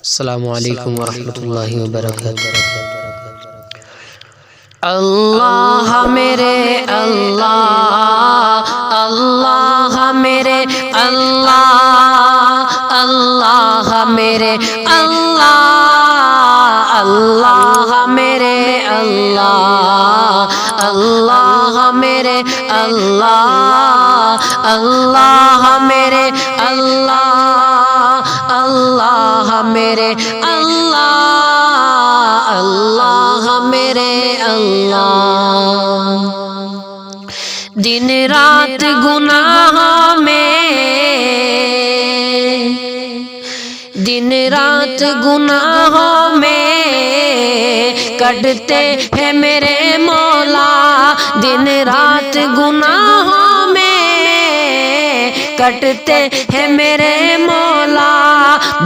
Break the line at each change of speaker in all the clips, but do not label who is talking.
السلام علیکم ورحمۃ اللہ وبرکاتہ۔ اللہ میرے اللہ، اللہ میرے اللہ، اللہ میرے اللہ، اللہ میرے اللہ، اللہ میرے اللہ، اللہ میرے اللہ، اللہ میرے اللہ، اللہ میرے اللہ۔ دن رات گناہوں میں، دن رات گناہوں میں کٹتے ہیں میرے مولا، دن رات گناہوں میں کٹتے ہیں میرے مولا۔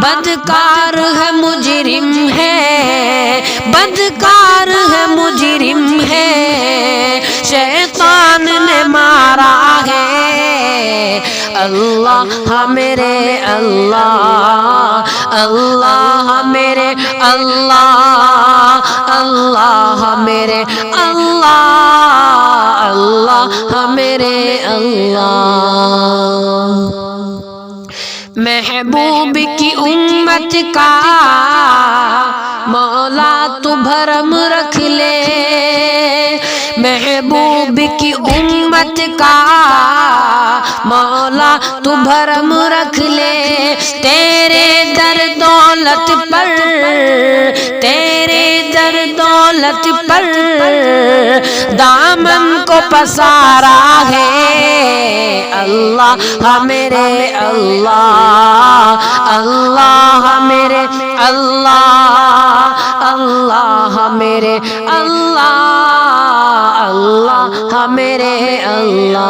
بدکار ہے مجرم ہے، بدکار ہے مجرم ہے، شیطان نے مارا ہے۔ اللہ میرے اللہ، اللہ میرے اللہ، اللہ میرے اللہ، اللہ میرے اللہ۔ محبوب کی امت کا مولا تو بھرم رکھ لے، محبوب کی امت کا مولا تو بھرم رکھ لے۔ تیرے در دولت پر، تیرے در دولت پر دامن کو پسارا ہے۔ اللہ میرے اللہ، اللہ میرے اللہ، اللہ میرے اللہ، اللہ میرے اللہ۔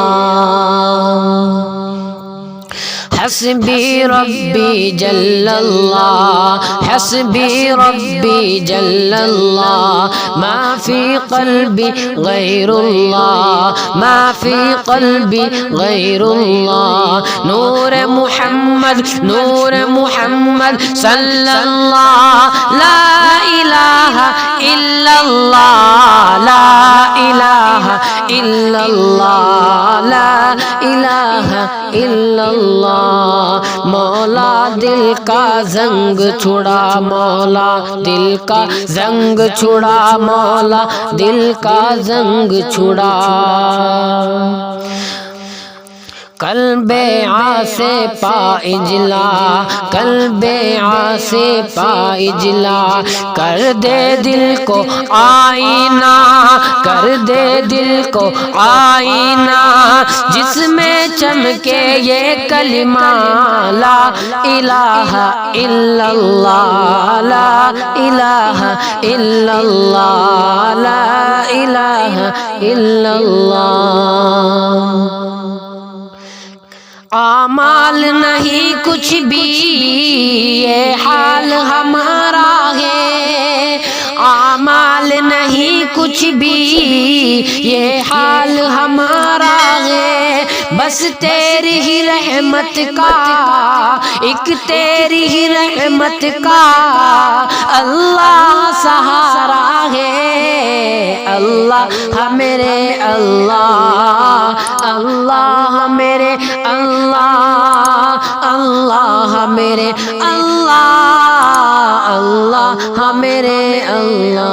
حسبی ربی جل اللہ، حسبی ربی جل اللہ، ما فی قلبی غیر اللہ، ما فی قلبی غیر اللہ۔ نور محمد، نور محمد صلی اللہ، لا الہ الا اللہ، لا الہ الا اللہ، لا الہ الا اللہ۔ مولا دل کا زنگ چھڑا، مولا دل کا زنگ چھڑا، مولا دل کا زنگ چھڑا۔ قلب عاصی پا اجلا، قلب عاصی پا اجلا، کر دے دل کو آئینہ، کر دے دل کو آئینہ، جس میں چمکے یہ کلمہ لا الہ الا اللہ، لا الہ الا اللہ، لا الہ الا اللہ۔ اعمال نہیں کچھ بھی یہ حال ہمارا ہے، اعمال نہیں کچھ بھی یہ حال ہمارا ہے، بس تیری ہی رحمت کا، ایک تیری ہی رحمت کا اللہ سہارا ہے۔ اللہ میرے اللہ، اللہ میرے اللہ، اللہ میرے اللہ، اللہ میرے اللہ۔